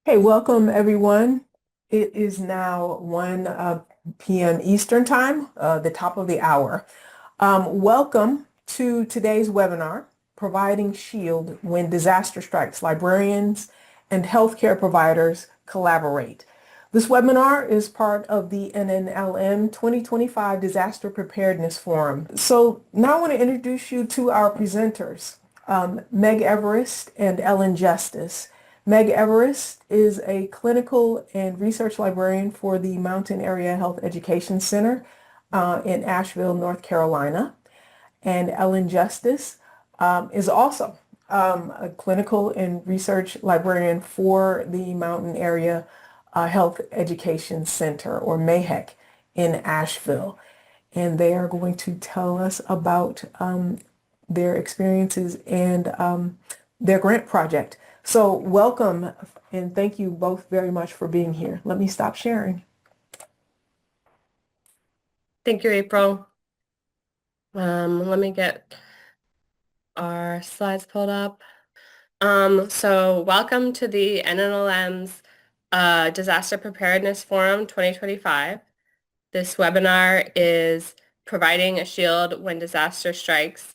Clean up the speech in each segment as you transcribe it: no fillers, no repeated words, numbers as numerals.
Hey, welcome everyone. It is now 1 p.m. Eastern Time, the top of the hour. Welcome to today's webinar, Providing Shield When Disaster Strikes. Librarians and Healthcare Providers Collaborate. This webinar is part of the NNLM 2025 Disaster Preparedness Forum. So now I want to introduce you to our presenters, Meg Everest and Ellen Justice. Meg Everest is a clinical and research librarian for the Mountain Area Health Education Center in Asheville, North Carolina. And Ellen Justice is also a clinical and research librarian for the Mountain Area Health Education Center, or MAHEC, in Asheville. And they are going to tell us about their experiences and their grant project. So welcome and thank you both very much for being here. Let me stop sharing. Thank you, April. Let me get our slides pulled up. So welcome to the NNLM's Disaster Preparedness Forum 2025. This webinar is Providing a Shield When Disaster Strikes.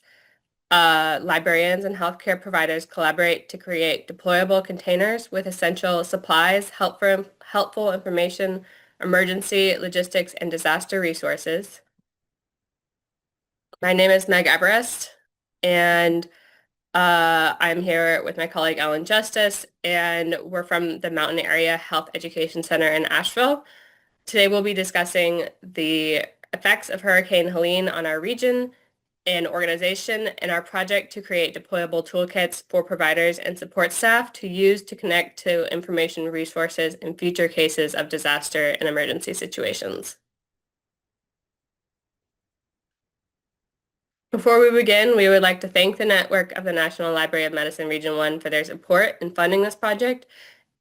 Librarians and healthcare providers collaborate to create deployable containers with essential supplies, helpful information, emergency, logistics, and disaster resources. My name is Meg Everest, and I'm here with my colleague Ellen Justice, and we're from the Mountain Area Health Education Center in Asheville. Today we'll be discussing the effects of Hurricane Helene on our region and organization and our project to create deployable toolkits for providers and support staff to use to connect to information resources in future cases of disaster and emergency situations. Before we begin, we would like to thank the network of the National Library of Medicine Region 1 for their support in funding this project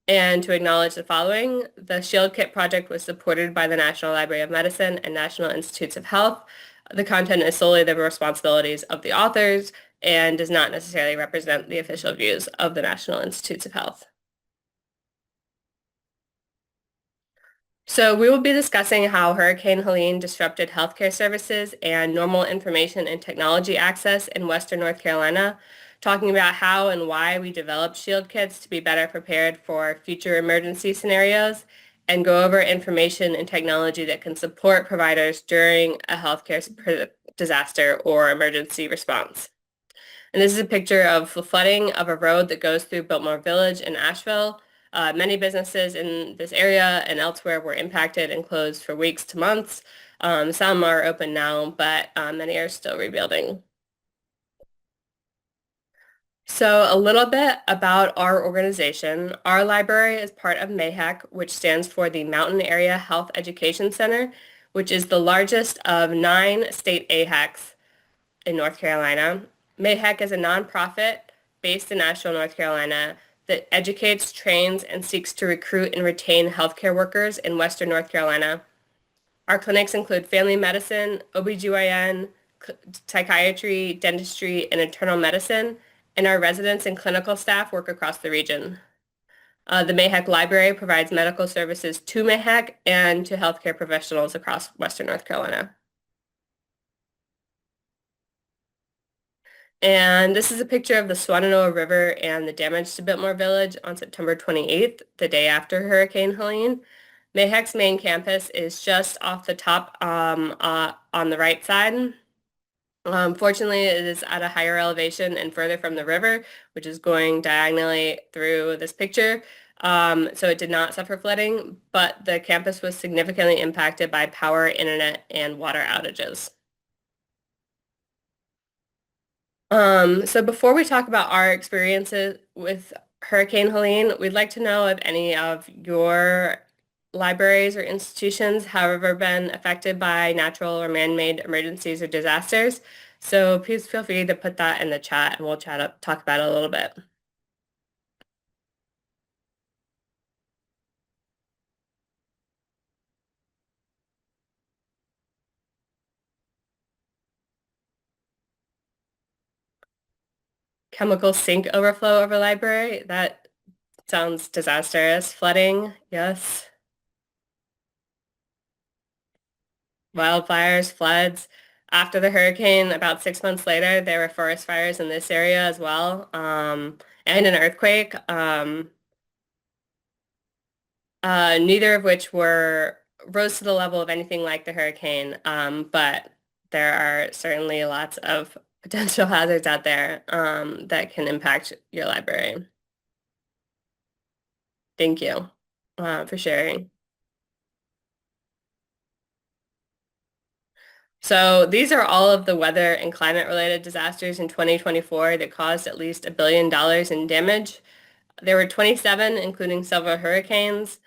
and to acknowledge the following. The Shield Kit project was supported by the National Library of Medicine and National Institutes of Health. The content is solely the responsibilities of the authors and does not necessarily represent the official views of the National Institutes of Health. So we will be discussing how Hurricane Helene disrupted healthcare services and normal information and technology access in Western North Carolina, talking about how and why we developed shield kits to be better prepared for future emergency scenarios, and go over information and technology that can support providers during a healthcare disaster or emergency response. And this is a picture of the flooding of a road that goes through Biltmore Village in Asheville. Many businesses in this area and elsewhere were impacted and closed for weeks to months. Some are open now, but many are still rebuilding. So a little bit about our organization. Our library is part of MAHEC, which stands for the Mountain Area Health Education Center, which is the largest of 9 state AHECs in North Carolina. MAHEC is a nonprofit based in Asheville, North Carolina that educates, trains, and seeks to recruit and retain healthcare workers in Western North Carolina. Our clinics include family medicine, OBGYN, psychiatry, dentistry, and internal medicine, and our residents and clinical staff work across the region. The MAHEC Library provides medical services to MAHEC and to healthcare professionals across Western North Carolina. And this is a picture of the Swannanoa River and the damage to Biltmore Village on September 28th, the day after Hurricane Helene. MAHEC's main campus is just off the top on the right side. Fortunately, it is at a higher elevation and further from the river, which is going diagonally through this picture. So it did not suffer flooding, but the campus was significantly impacted by power, internet, and water outages. So before we talk about our experiences with Hurricane Helene, we'd like to know if any of your libraries or institutions have ever been affected by natural or man-made emergencies or disasters. So please feel free to put that in the chat and we'll talk about it a little bit. Chemical sink overflow over library, that Sounds disastrous. Flooding, yes. Wildfires, floods. After the hurricane, about 6 months later, there were forest fires in this area as well, and an earthquake. Neither of which were rose to the level of anything like the hurricane, but there are certainly lots of potential hazards out there that can impact your library. Thank you for sharing. So these are all of the weather and climate related disasters in 2024 that caused at least $1 billion in damage. There were 27, including several hurricanes.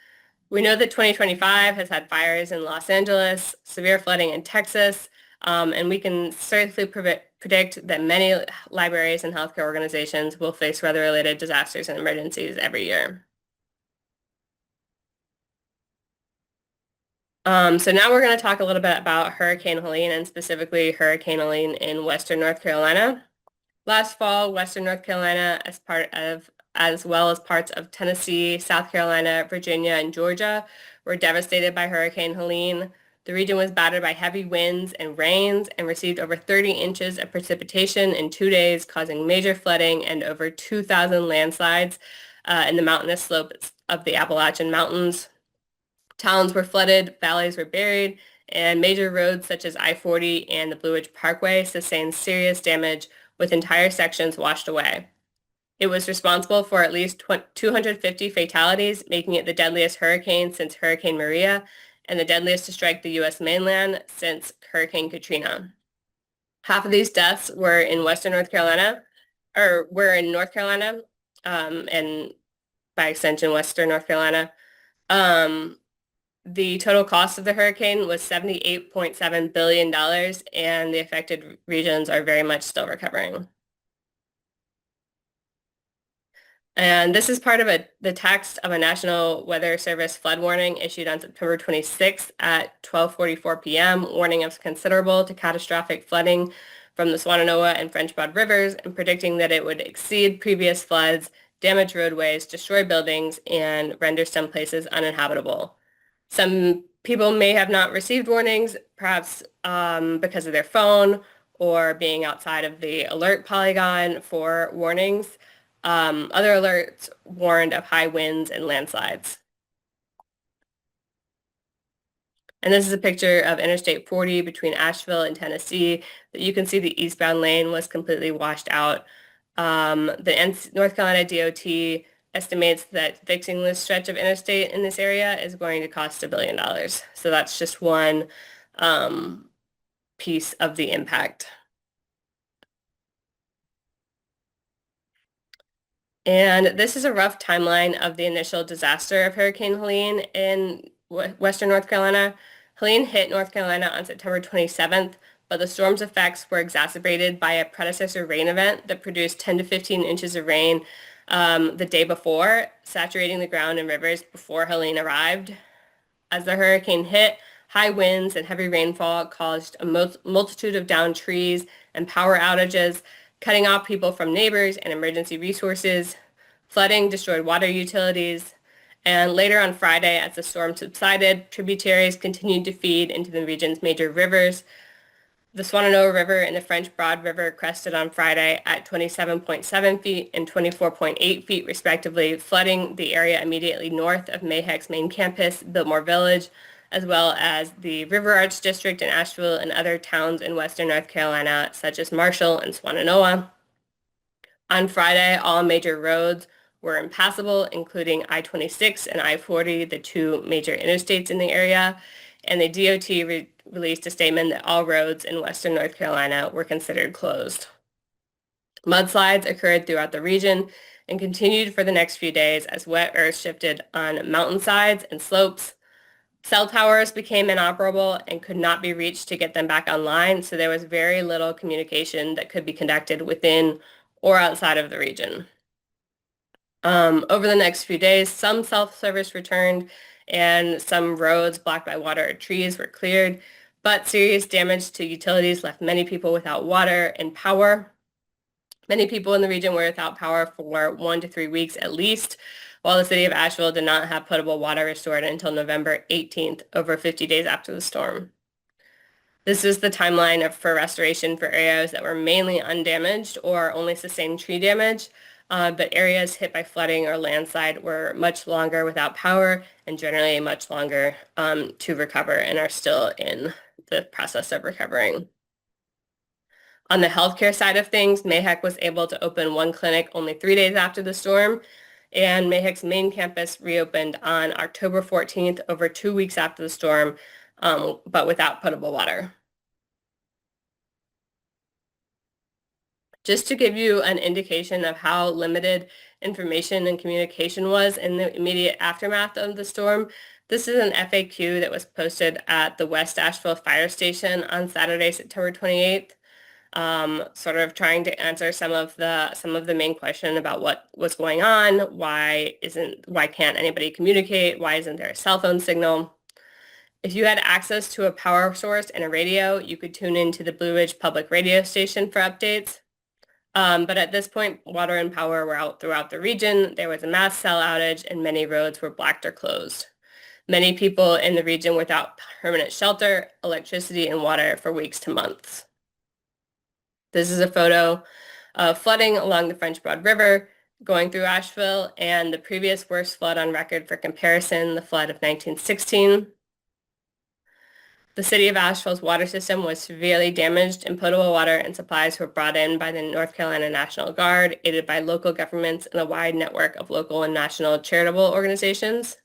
We know that 2025 has had fires in Los Angeles, severe flooding in Texas, and we can certainly predict that many libraries and healthcare organizations will face weather-related disasters and emergencies every year. So now we're going to talk a little bit about Hurricane Helene and specifically Hurricane Helene in Western North Carolina. Last fall, Western North Carolina, as well as parts of Tennessee, South Carolina, Virginia, and Georgia, were devastated by Hurricane Helene. The region was battered by heavy winds and rains and received over 30 inches of precipitation in 2 days, causing major flooding and over 2,000 landslides in the mountainous slopes of the Appalachian Mountains. Towns were flooded, valleys were buried, and major roads such as I-40 and the Blue Ridge Parkway sustained serious damage with entire sections washed away. It was responsible for at least 250 fatalities, making it the deadliest hurricane since Hurricane Maria and the deadliest to strike the U.S. mainland since Hurricane Katrina. Half of these deaths were in Western North Carolina, or were in North Carolina, and by extension, Western North Carolina. The total cost of the hurricane was $78.7 billion, and the affected regions are very much still recovering. And this is part of the text of a National Weather Service flood warning issued on September 26th at 12:44 p.m., warning of considerable to catastrophic flooding from the Shenandoah and French Broad rivers and predicting that it would exceed previous floods, damage roadways, destroy buildings, and render some places uninhabitable. Some people may have not received warnings, perhaps because of their phone or being outside of the alert polygon for warnings. Other alerts warned of high winds and landslides. And this is a picture of Interstate 40 between Asheville and Tennessee. You can see the eastbound lane was completely washed out. The North Carolina DOT estimates that fixing this stretch of interstate in this area is going to cost $1 billion. So that's just one piece of the impact. And this is a rough timeline of the initial disaster of Hurricane Helene in Western North Carolina. Helene hit North Carolina on September 27th, but the storm's effects were exacerbated by a predecessor rain event that produced 10 to 15 inches of rain the day before, saturating the ground and rivers before Helene arrived. As the hurricane hit, high winds and heavy rainfall caused a multitude of downed trees and power outages, cutting off people from neighbors and emergency resources. Flooding destroyed water utilities. And later on Friday, as the storm subsided, tributaries continued to feed into the region's major rivers. The Shenandoah River and the French Broad River crested on Friday at 27.7 feet and 24.8 feet respectively, flooding the area immediately north of Mayhec's main campus, Biltmore Village, as well as the River Arch District in Asheville and other towns in western North Carolina, such as Marshall and Shenandoah. On Friday, all major roads were impassable, including I-26 and I-40, the two major interstates in the area, and the DOT released a statement that all roads in western North Carolina were considered closed. Mudslides occurred throughout the region and continued for the next few days as wet earth shifted on mountainsides and slopes. Cell towers became inoperable and could not be reached to get them back online, so there was very little communication that could be conducted within or outside of the region. Over the next few days, some self-service returned and some roads blocked by water or trees were cleared, but serious damage to utilities left many people without water and power. Many people in the region were without power for 1 to 3 weeks at least, while the city of Asheville did not have potable water restored until November 18th, over 50 days after the storm. This is the timeline for restoration for areas that were mainly undamaged or only sustained tree damage, but areas hit by flooding or landslide were much longer without power and generally much longer to recover and are still in the process of recovering. On the healthcare side of things, Mayheck was able to open one clinic only 3 days after the storm, and Mayheck's main campus reopened on October 14th, over 2 weeks after the storm, but without potable water. Just to give you an indication of how limited information and communication was in the immediate aftermath of the storm, this is an FAQ that was posted at the West Asheville Fire Station on Saturday, September 28th. Sort of trying to answer some of the main question about what was going on, why can't anybody communicate, why isn't there a cell phone signal? If you had access to a power source and a radio, you could tune into the Blue Ridge Public Radio station for updates. But at this point, water and power were out throughout the region. There was a mass cell outage and many roads were blocked or closed. Many people in the region without permanent shelter, electricity, and water for weeks to months. This is a photo of flooding along the French Broad River going through Asheville and the previous worst flood on record for comparison, the flood of 1916. The city of Asheville's water system was severely damaged and potable water and supplies were brought in by the North Carolina National Guard, aided by local governments and a wide network of local and national charitable organizations.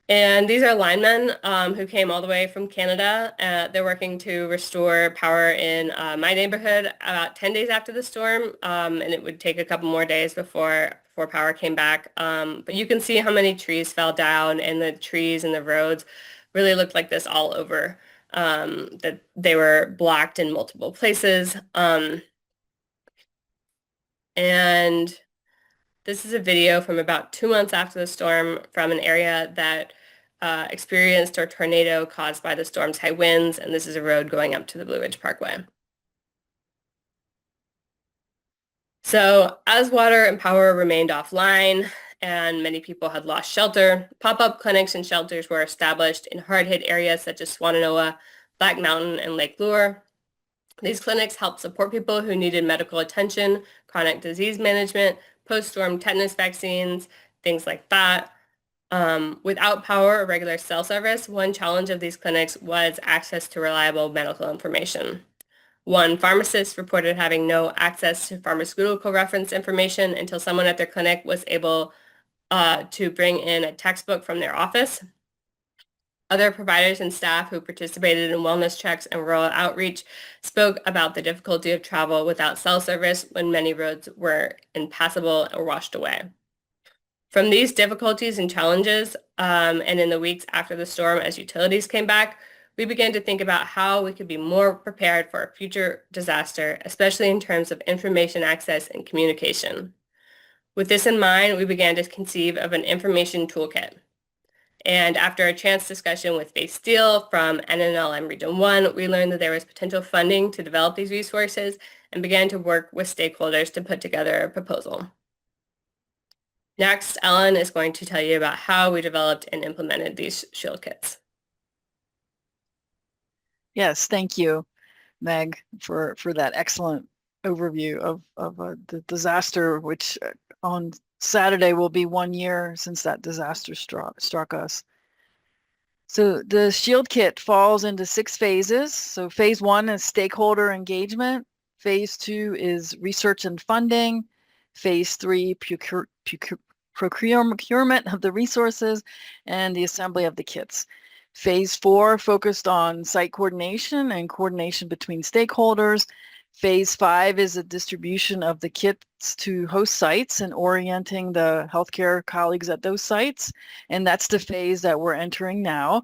And these are linemen who came all the way from Canada. They're working to restore power in my neighborhood about 10 days after the storm, and it would take a couple more days before power came back. But you can see how many trees fell down, and the trees and the roads really looked like this all over, that they were blocked in multiple places. And this is a video from about 2 months after the storm from an area that experienced a tornado caused by the storm's high winds, and this is a road going up to the Blue Ridge Parkway. So as water and power remained offline and many people had lost shelter, pop-up clinics and shelters were established in hard-hit areas such as Swannanoa, Black Mountain, and Lake Lure. These clinics helped support people who needed medical attention, chronic disease management, post-storm tetanus vaccines, things like that. Without power or regular cell service, one challenge of these clinics was access to reliable medical information. One pharmacist reported having no access to pharmaceutical reference information until someone at their clinic was able to bring in a textbook from their office. Other providers and staff who participated in wellness checks and rural outreach spoke about the difficulty of travel without cell service when many roads were impassable or washed away. From these difficulties and challenges, and in the weeks after the storm as utilities came back, we began to think about how we could be more prepared for a future disaster, especially in terms of information access and communication. With this in mind, we began to conceive of an information toolkit. And after a chance discussion with Faith Steele from NNLM Region 1, we learned that there was potential funding to develop these resources and began to work with stakeholders to put together a proposal. Next, Ellen is going to tell you about how we developed and implemented these shield kits. Yes, thank you, Meg, for that excellent overview of the disaster, which on Saturday will be 1 year since that disaster struck us. So the shield kit falls into 6 phases. So phase 1 is stakeholder engagement. Phase 2 is research and funding. Phase 3, procurement of the resources and the assembly of the kits. Phase 4 focused on site coordination and coordination between stakeholders. Phase 5 is a distribution of the kits to host sites and orienting the healthcare colleagues at those sites. And that's the phase that we're entering now.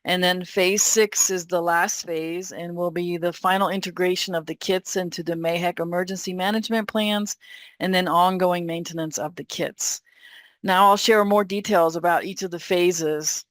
And then phase 6 is the last phase and will be the final integration of the kits into the Mayheck emergency management plans and then ongoing maintenance of the kits. Now I'll share more details about each of the phases.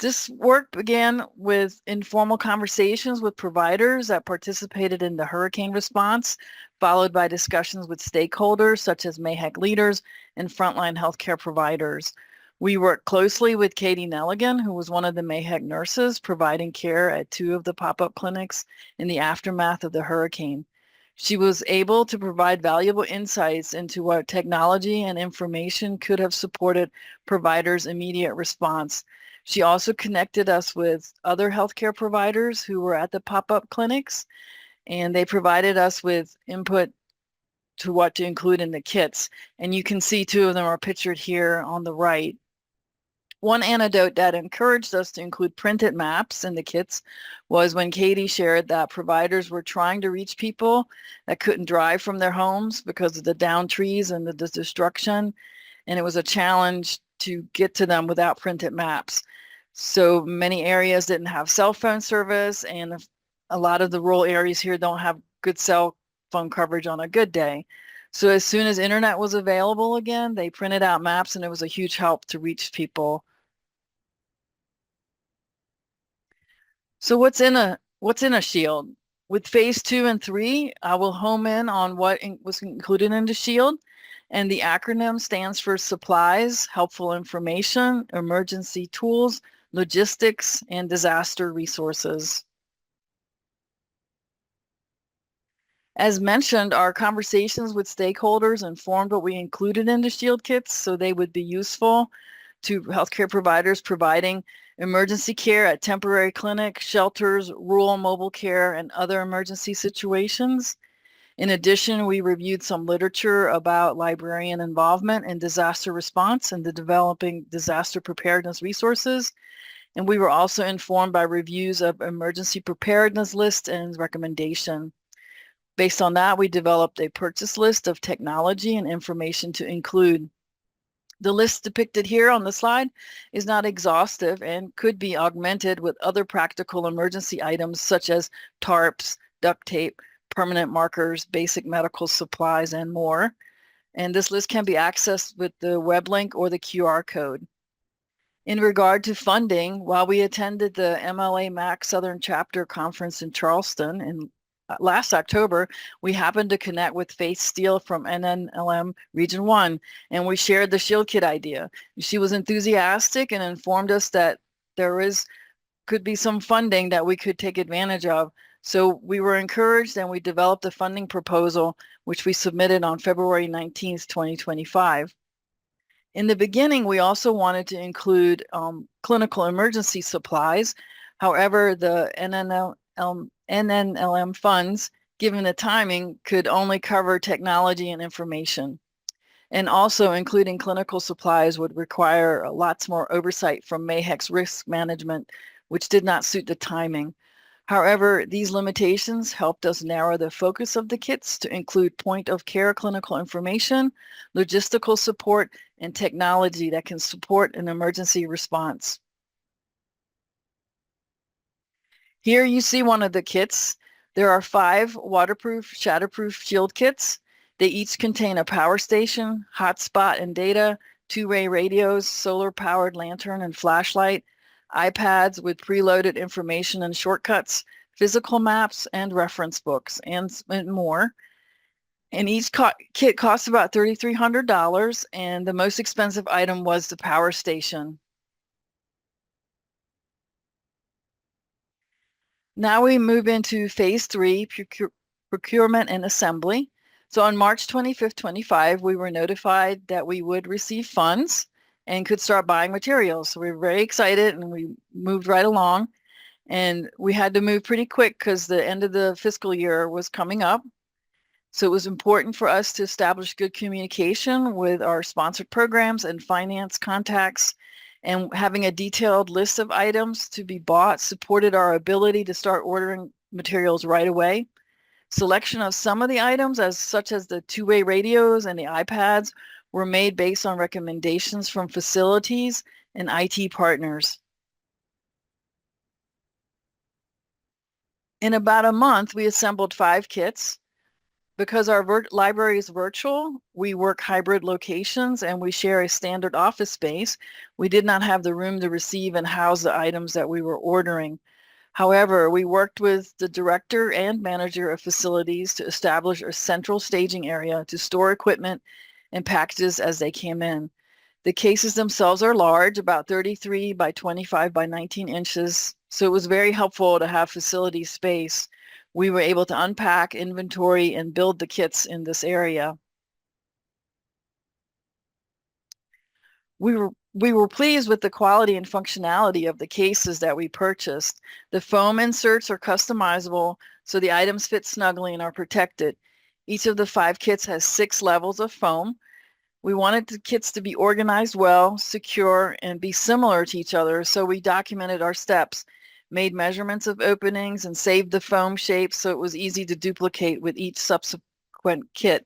This work began with informal conversations with providers that participated in the hurricane response, followed by discussions with stakeholders such as MAHEC leaders and frontline healthcare providers. We worked closely with Katie Nelligan, who was one of the MAHEC nurses providing care at 2 of the pop-up clinics in the aftermath of the hurricane. She was able to provide valuable insights into what technology and information could have supported providers' immediate response. She also connected us with other healthcare providers who were at the pop-up clinics, and they provided us with input to what to include in the kits. And you can see 2 of them are pictured here on the right. One anecdote that encouraged us to include printed maps in the kits was when Katie shared that providers were trying to reach people that couldn't drive from their homes because of the downed trees and the destruction. And it was a challenge to get to them without printed maps. So many areas didn't have cell phone service, and a lot of the rural areas here don't have good cell phone coverage on a good day. So as soon as internet was available again, they printed out maps, and it was a huge help to reach people. So what's in a shield? With phase 2 and 3, I will home in on what was included in the shield. And the acronym stands for supplies, helpful information, emergency tools, logistics, and disaster resources. As mentioned, our conversations with stakeholders informed what we included in the shield kits so they would be useful to healthcare providers providing emergency care at temporary clinics, shelters, rural mobile care, and other emergency situations. In addition, we reviewed some literature about librarian involvement in disaster response and the developing disaster preparedness resources. And we were also informed by reviews of emergency preparedness lists and recommendation. Based on that, we developed a purchase list of technology and information to include. The list depicted here on the slide is not exhaustive and could be augmented with other practical emergency items such as tarps, duct tape, permanent markers, basic medical supplies, and more. And this list can be accessed with the web link or the QR code. In regard to funding, while we attended the MLA MAC Southern Chapter Conference in Charleston in last October, we happened to connect with Faith Steele from NNLM Region 1, and we shared the shield kit idea. She was enthusiastic and informed us that could be some funding that we could take advantage of. So we were encouraged, and we developed a funding proposal, which we submitted on February 19th, 2025. In the beginning, we also wanted to include clinical emergency supplies. However, the NNLM funds, given the timing, could only cover technology and information. And also including clinical supplies would require lots more oversight from MAHEC's risk management, which did not suit the timing. However, these limitations helped us narrow the focus of the kits to include point-of-care clinical information, logistical support, and technology that can support an emergency response. Here you see one of the kits. There are 5 waterproof, shatterproof shield kits. They each contain a power station, hotspot and data, 2-way radios, solar-powered lantern and flashlight, iPads with preloaded information and shortcuts, physical maps and reference books, and more. And each kit costs about $3,300, and the most expensive item was the power station. Now we move into phase 3, procurement and assembly. So on March 25th, 25, we were notified that we would receive funds and could start buying materials. So we were very excited, and we moved right along. And we had to move pretty quick because the end of the fiscal year was coming up. So it was important for us to establish good communication with our sponsored programs and finance contacts, and having a detailed list of items to be bought supported our ability to start ordering materials right away. Selection of some of the items, such as the 2-way radios and the iPads, were made based on recommendations from facilities and IT partners. In about a month, we assembled 5 kits. Because our library is virtual, we work hybrid locations and we share a standard office space. We did not have the room to receive and house the items that we were ordering. However, we worked with the director and manager of facilities to establish a central staging area to store equipment and packages as they came in. The cases themselves are large, about 33 by 25 by 19 inches, so it was very helpful to have facility space. We were able to unpack, inventory, and build the kits in this area. We were pleased with the quality and functionality of the cases that we purchased. The foam inserts are customizable, so the items fit snugly and are protected. Each of the 5 kits has 6 levels of foam. We wanted the kits to be organized well, secure, and be similar to each other, so we documented our steps, made measurements of openings, and saved the foam shapes so it was easy to duplicate with each subsequent kit.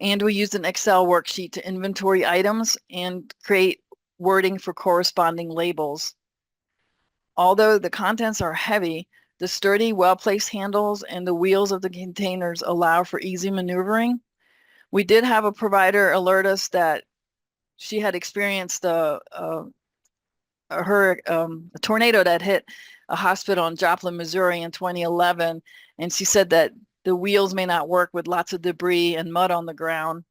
And we used an Excel worksheet to inventory items and create wording for corresponding labels. Although the contents are heavy, the sturdy, well-placed handles and the wheels of the containers allow for easy maneuvering. We did have a provider alert us that she had experienced a tornado that hit a hospital in Joplin, Missouri in 2011, and she said that the wheels may not work with lots of debris and mud on the ground,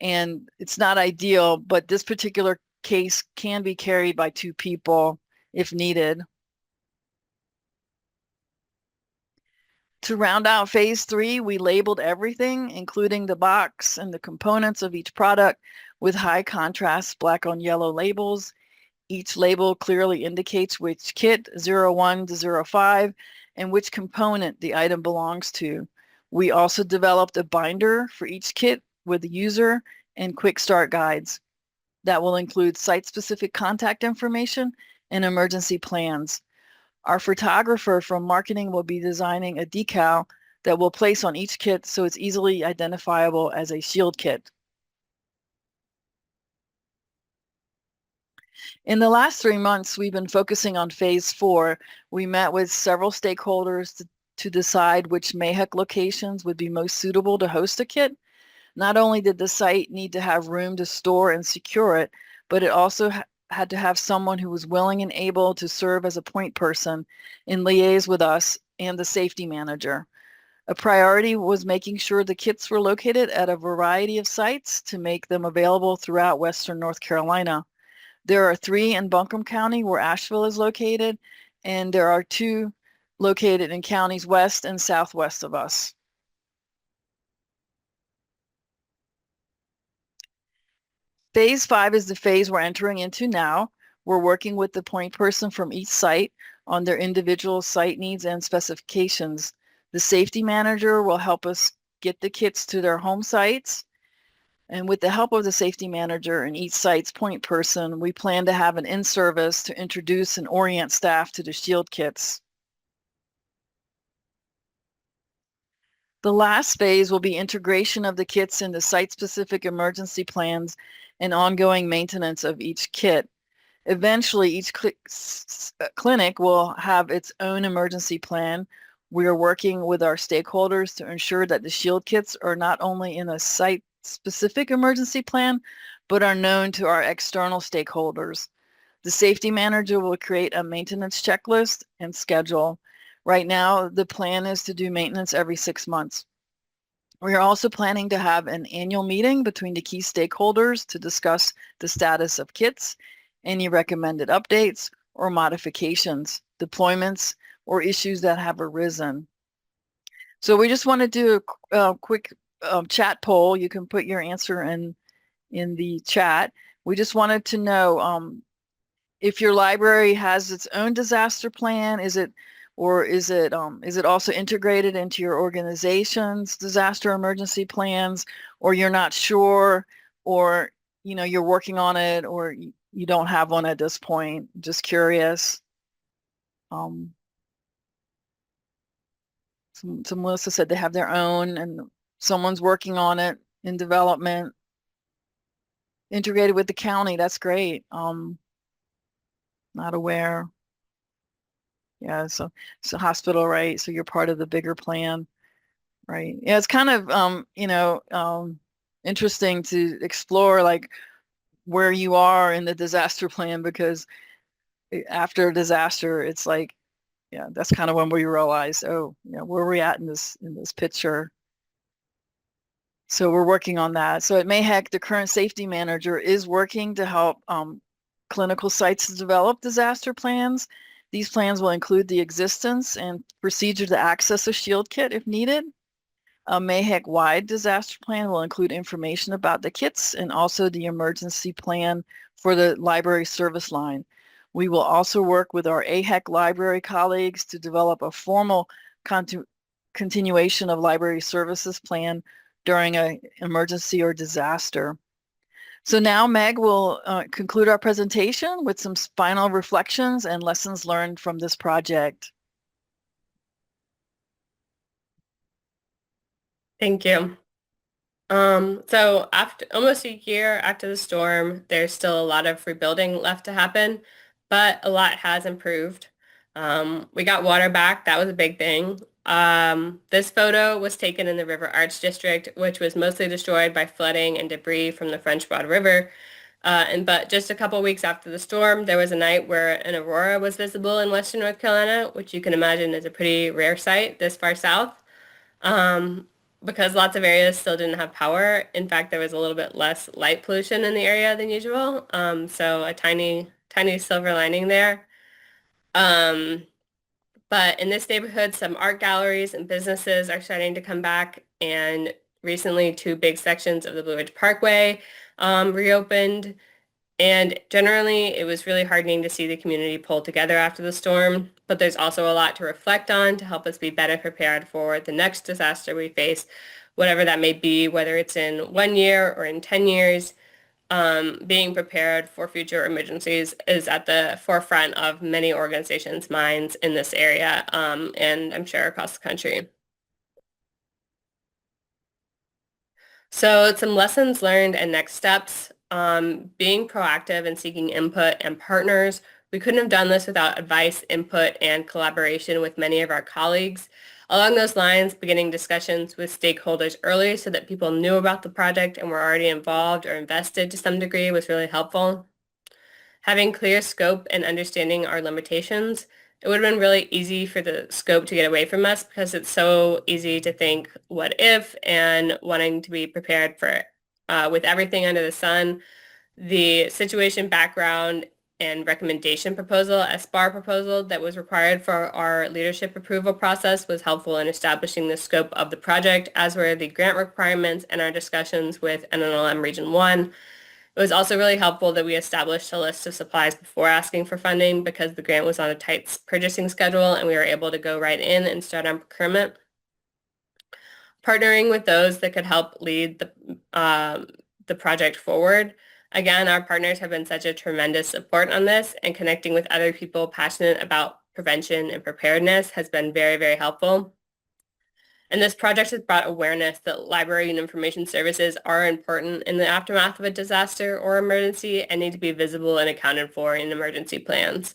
and it's not ideal, but this particular case can be carried by 2 people if needed. To round out phase 3, we labeled everything, including the box and the components of each product with high contrast black on yellow labels. Each label clearly indicates which kit, 01 to 05, and which component the item belongs to. We also developed a binder for each kit with the user and quick start guides that will include site-specific contact information and emergency plans. Our photographer from marketing will be designing a decal that we'll place on each kit so it's easily identifiable as a shield kit. In the last 3 months, we've been focusing on phase 4. We met with several stakeholders to decide which MAHEC locations would be most suitable to host a kit. Not only did the site need to have room to store and secure it, but it also had to have someone who was willing and able to serve as a point person and liaise with us and the safety manager. A priority was making sure the kits were located at a variety of sites to make them available throughout Western North Carolina. There are 3 in Buncombe County where Asheville is located, and there are 2 located in counties west and southwest of us. Phase 5 is the phase we're entering into now. We're working with the point person from each site on their individual site needs and specifications. The safety manager will help us get the kits to their home sites. And with the help of the safety manager and each site's point person, we plan to have an in-service to introduce and orient staff to the shield kits. The last phase will be integration of the kits into site-specific emergency plans and ongoing maintenance of each kit. Eventually, each clinic will have its own emergency plan. We are working with our stakeholders to ensure that the shield kits are not only in a site-specific emergency plan, but are known to our external stakeholders. The safety manager will create a maintenance checklist and schedule. Right now, the plan is to do maintenance every 6 months. We are also planning to have an annual meeting between the key stakeholders to discuss the status of kits, any recommended updates or modifications, deployments, or issues that have arisen. So we just want to do a quick chat poll. You can put your answer in the chat. We just wanted to know if your library has its own disaster plan. Is it also integrated into your organization's disaster emergency plans, or you're not sure, or you're working on it, or you don't have one at this point? Just curious. So Melissa said they have their own, and someone's working on it in development. Integrated with the county, that's great. Not aware. Yeah, so it's a hospital, right? So you're part of the bigger plan. Right. Yeah, it's kind of interesting to explore like where you are in the disaster plan, because after a disaster, it's like, yeah, that's kind of when we realize, oh, where are we at in this picture? So we're working on that. So at Mayheck, the current safety manager is working to help clinical sites to develop disaster plans. These plans will include the existence and procedure to access a shield kit if needed. A Mayheck-wide disaster plan will include information about the kits and also the emergency plan for the library service line. We will also work with our AHEC library colleagues to develop a formal continuation of library services plan during an emergency or disaster. So now Meg will conclude our presentation with some final reflections and lessons learned from this project. Thank you. So after almost a year after the storm, there's still a lot of rebuilding left to happen, but a lot has improved. We got water back. That was a big thing. This photo was taken in the River Arch District, which was mostly destroyed by flooding and debris from the French Broad River. But just a couple weeks after the storm, there was a night where an aurora was visible in Western North Carolina, which you can imagine is a pretty rare sight this far south. Um, because lots of areas still didn't have power. In fact, there was a little bit less light pollution in the area than usual. So a tiny, tiny silver lining there. Um, but in this neighborhood, some art galleries and businesses are starting to come back. And recently, two big sections of the Blue Ridge Parkway reopened. And generally, it was really heartening to see the community pull together after the storm, but there's also a lot to reflect on to help us be better prepared for the next disaster we face, whatever that may be, whether it's in 1 year or in 10 years. Being prepared for future emergencies is at the forefront of many organizations' minds in this area, and I'm sure across the country. So some lessons learned and next steps. Being proactive and seeking input and partners. We couldn't have done this without advice, input, and collaboration with many of our colleagues. Along those lines, beginning discussions with stakeholders early so that people knew about the project and were already involved or invested to some degree was really helpful. Having clear scope and understanding our limitations. It would have been really easy for the scope to get away from us because it's so easy to think what if and wanting to be prepared for it. With everything under the sun, the situation background and recommendation proposal, SBAR proposal that was required for our leadership approval process was helpful in establishing the scope of the project, as were the grant requirements and our discussions with NNLM Region 1. It was also really helpful that we established a list of supplies before asking for funding because the grant was on a tight purchasing schedule and we were able to go right in and start on procurement. Partnering with those that could help lead the project forward. Again, our partners have been such a tremendous support on this, and connecting with other people passionate about prevention and preparedness has been very, very helpful. And this project has brought awareness that library and information services are important in the aftermath of a disaster or emergency and need to be visible and accounted for in emergency plans.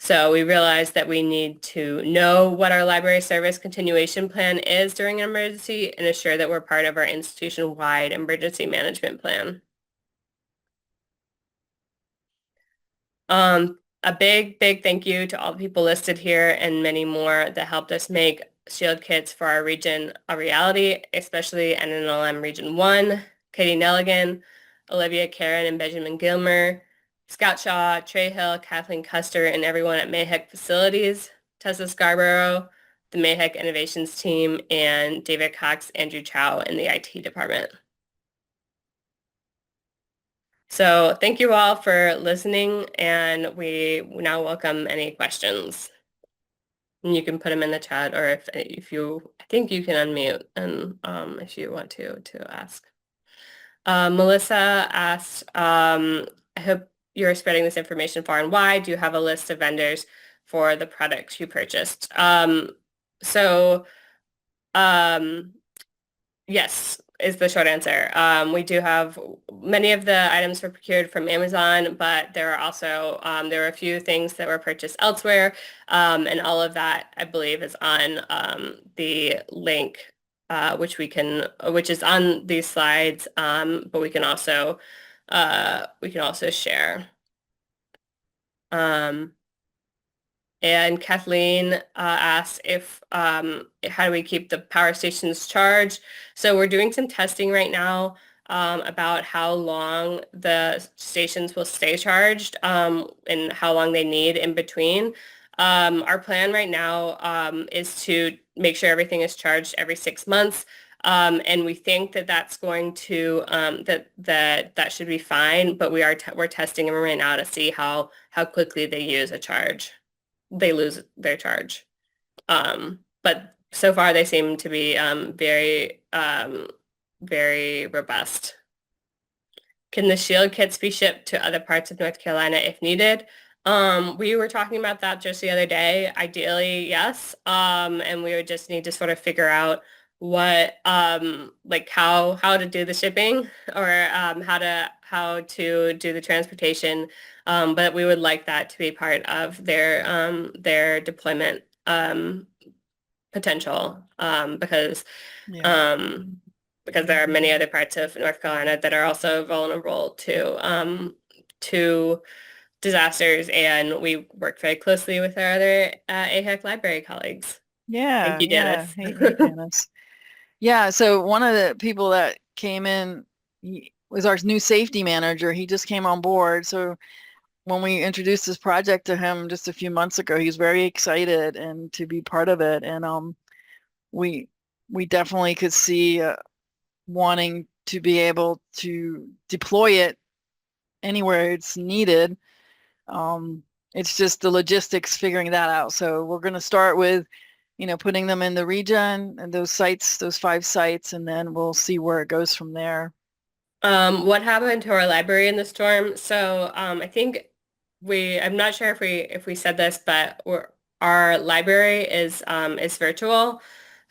So we realized that we need to know what our library service continuation plan is during an emergency and assure that we're part of our institution-wide emergency management plan. A big, big thank you to all the people listed here and many more that helped us make shield kits for our region a reality, especially NNLM Region 1, Katie Nelligan, Olivia Karen and Benjamin Gilmer, Scout Shaw, Trey Hill, Kathleen Custer, and everyone at Mayheck Facilities, Tessa Scarborough, the Mayheck Innovations team, and David Cox, Andrew Chow in the IT department. So thank you all for listening, and we now welcome any questions. And you can put them in the chat, or if you, I think you can unmute and if you want to ask. Melissa asked, I hope you're spreading this information far and wide. Do you have a list of vendors for the products you purchased? Yes, is the short answer. We do have many of the items were procured from Amazon, but there are also there are a few things that were purchased elsewhere, and all of that I believe is on the link which is on these slides, but we can also share. And Kathleen asked if how do we keep the power stations charged? So we're doing some testing right now about how long the stations will stay charged and how long they need in between. Our plan right now is to make sure everything is charged every 6 months. And we think that that's going to that should be fine, but we're testing them right now to see how quickly they lose their charge. But so far they seem to be very robust. Can the shield kits be shipped to other parts of North Carolina if needed? We were talking about that just the other day. Ideally, yes. And we would just need to sort of figure out what like how to do the shipping or how to do the transportation. But we would like that to be part of their deployment potential because Yeah. because there are many other parts of North Carolina that are also vulnerable to disasters, and we work very closely with our other AHEC library colleagues. Yeah, Thank you, yeah. Janice. Hey, Janice. Yeah, so one of the people that came in was our new safety manager. He just came on board. So when we introduced this project to him just a few months ago, he was very excited and to be part of it. And we definitely could see wanting to be able to deploy it anywhere it's needed. It's just the logistics figuring that out. So we're going to start with, putting them in the region and those sites, those 5 sites, and then we'll see where it goes from there. What happened to our library in the storm? So I think I'm not sure if we said this, but our library is virtual.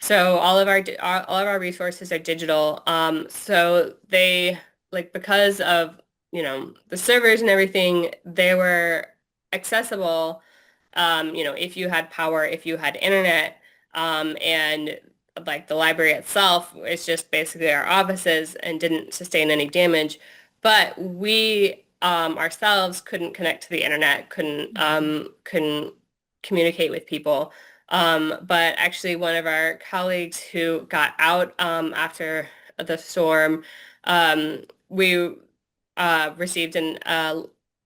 So all of our resources are digital. So they because of the servers and everything, they were accessible. If you had power, if you had internet, and like the library itself is just basically our offices and didn't sustain any damage. But we ourselves couldn't connect to the internet, couldn't communicate with people. But actually one of our colleagues who got out after the storm, we received a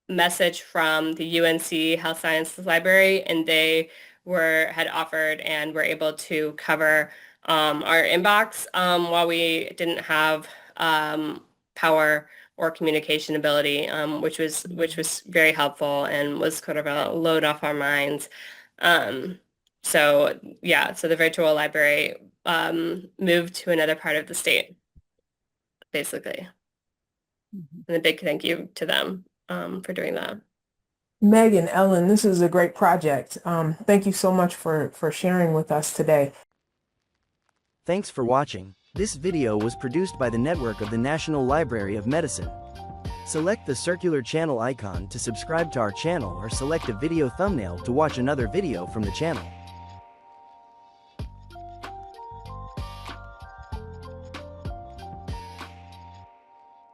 message from the UNC Health Sciences Library, and they had offered and were able to cover our inbox while we didn't have power or communication ability, which was very helpful and was kind of a load off our minds. So the virtual library moved to another part of the state, basically. And a big thank you to them for doing that. Megan, Ellen, this is a great project. Thank you so much for sharing with us today. Thanks for watching. This video was produced by the network of the National Library of Medicine. Select the circular channel icon to subscribe to our channel or select a video thumbnail to watch another video from the channel.